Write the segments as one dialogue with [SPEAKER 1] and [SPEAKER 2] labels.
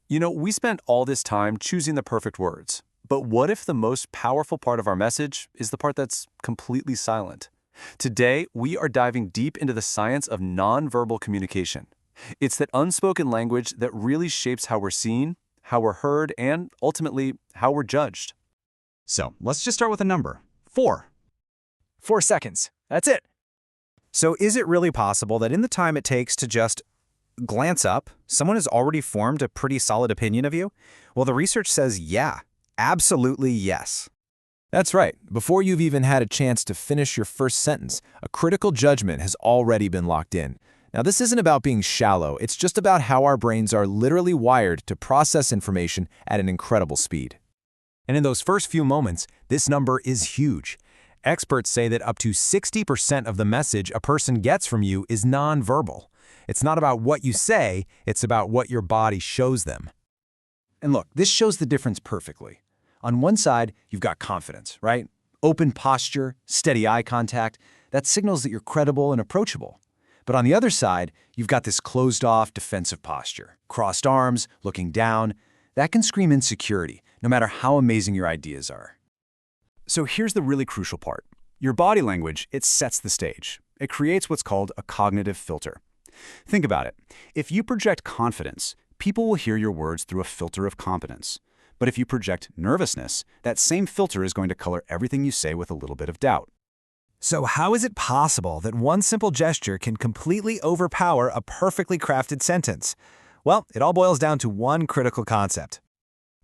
[SPEAKER 1] We spent all this time choosing the perfect words. But what if the most powerful part of our message is the part that's completely silent? Today, we are diving deep into the science of nonverbal communication. It's that unspoken language that really shapes how we're seen, how we're heard, and ultimately, how we're judged.
[SPEAKER 2] So let's just start with a number. 4.
[SPEAKER 3] 4 seconds. That's it.
[SPEAKER 4] So is it really possible that in the time it takes to just glance up, someone has already formed a pretty solid opinion of you? Well, the research says yeah, absolutely yes.
[SPEAKER 5] That's right. Before you've even had a chance to finish your first sentence, a critical judgment has already been locked in. Now, this isn't about being shallow. It's just about how our brains are literally wired to process information at an incredible speed. And in those first few moments, this number is huge. Experts say that up to 60% of the message a person gets from you is nonverbal. It's not about what you say, it's about what your body shows them.
[SPEAKER 3] And look, this shows the difference perfectly. On one side, you've got confidence, right? Open posture, steady eye contact. That signals that you're credible and approachable. But on the other side, you've got this closed-off defensive posture. Crossed arms, looking down. That can scream insecurity, no matter how amazing your ideas are.
[SPEAKER 2] So here's the really crucial part. Your body language, it sets the stage. It creates what's called a cognitive filter. Think about it. If you project confidence, people will hear your words through a filter of competence. But if you project nervousness, that same filter is going to color everything you say with a little bit of doubt.
[SPEAKER 4] So how is it possible that one simple gesture can completely overpower a perfectly crafted sentence? Well, it all boils down to one critical concept.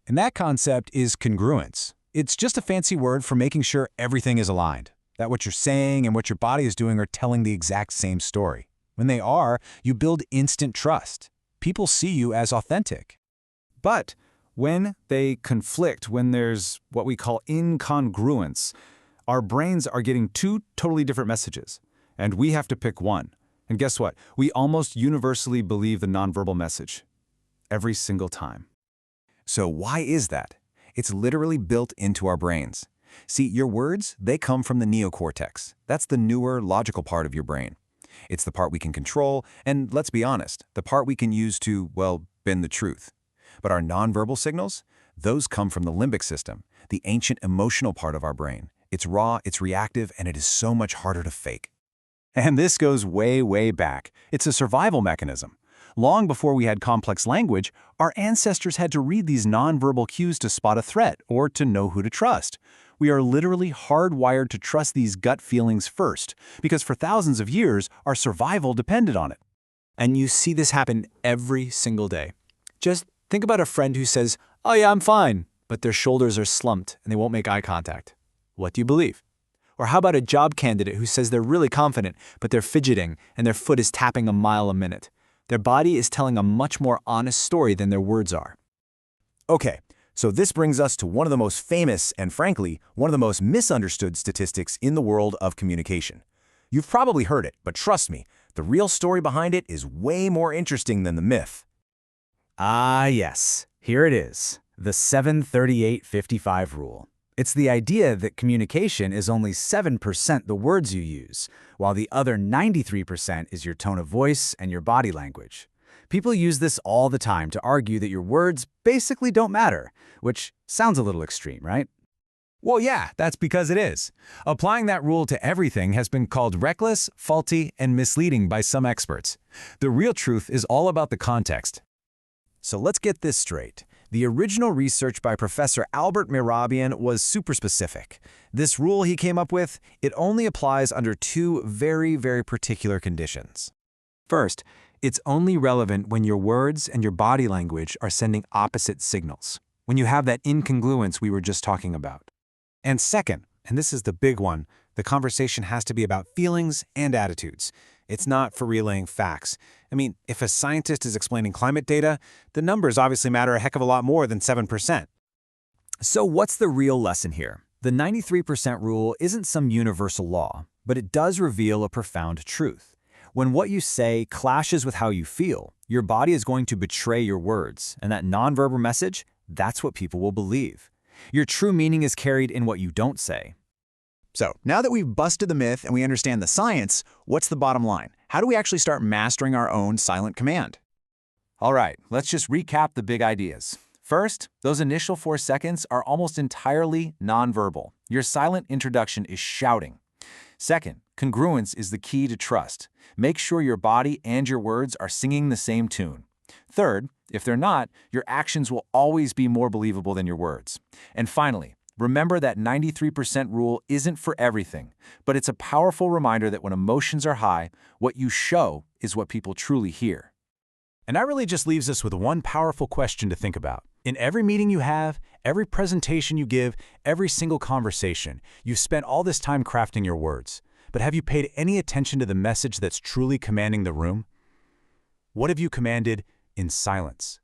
[SPEAKER 5] And that concept is congruence. It's just a fancy word for making sure everything is aligned, that what you're saying and what your body is doing are telling the exact same story. When they are, you build instant trust. People see you as authentic.
[SPEAKER 6] But when they conflict, when there's what we call incongruence, our brains are getting two totally different messages, and we have to pick one. And guess what? We almost universally believe the nonverbal message. Every single time.
[SPEAKER 4] So why is that? It's literally built into our brains. See, your words, they come from the neocortex. That's the newer, logical part of your brain. It's the part we can control, and let's be honest, the part we can use to, well, bend the truth. But our nonverbal signals, those come from the limbic system, the ancient emotional part of our brain. It's raw, it's reactive, and it is so much harder to fake.
[SPEAKER 2] And this goes way, way back. It's a survival mechanism. Long before we had complex language, our ancestors had to read these nonverbal cues to spot a threat or to know who to trust. We are literally hardwired to trust these gut feelings first, because for thousands of years, our survival depended on it.
[SPEAKER 3] And you see this happen every single day. Just think about a friend who says, "Oh yeah, I'm fine," but their shoulders are slumped and they won't make eye contact. What do you believe? Or how about a job candidate who says they're really confident, but they're fidgeting and their foot is tapping a mile a minute? Their body is telling a much more honest story than their words are.
[SPEAKER 4] Okay, so this brings us to one of the most famous and, frankly, one of the most misunderstood statistics in the world of communication. You've probably heard it, but trust me, the real story behind it is way more interesting than the myth.
[SPEAKER 7] Ah, yes. Here it is, the 7-38-55 rule. It's the idea that communication is only 7% the words you use, while the other 93% is your tone of voice and your body language. People use this all the time to argue that your words basically don't matter, which sounds a little extreme, right?
[SPEAKER 5] Well, yeah, that's because it is. Applying that rule to everything has been called reckless, faulty, and misleading by some experts. The real truth is all about the context.
[SPEAKER 4] So let's get this straight. The original research by Professor Albert Mehrabian was super specific. This rule he came up with, it only applies under two very, very particular conditions.
[SPEAKER 3] First, it's only relevant when your words and your body language are sending opposite signals, when you have that incongruence we were just talking about. And second, and this is the big one, the conversation has to be about feelings and attitudes. It's not for relaying facts. I mean, if a scientist is explaining climate data, the numbers obviously matter a heck of a lot more than 7%.
[SPEAKER 7] So what's the real lesson here? The 93% rule isn't some universal law, but it does reveal a profound truth. When what you say clashes with how you feel, your body is going to betray your words, and that nonverbal message, that's what people will believe. Your true meaning is carried in what you don't say.
[SPEAKER 2] So, now that we've busted the myth and we understand the science, what's the bottom line? How do we actually start mastering our own silent command?
[SPEAKER 4] All right, let's just recap the big ideas. First, those initial 4 seconds are almost entirely nonverbal. Your silent introduction is shouting. Second, congruence is the key to trust. Make sure your body and your words are singing the same tune. Third, if they're not, your actions will always be more believable than your words. And finally, remember that 93% rule isn't for everything, but it's a powerful reminder that when emotions are high, what you show is what people truly hear.
[SPEAKER 2] And that really just leaves us with one powerful question to think about. In every meeting you have, every presentation you give, every single conversation, you've spent all this time crafting your words. But have you paid any attention to the message that's truly commanding the room? What have you commanded in silence?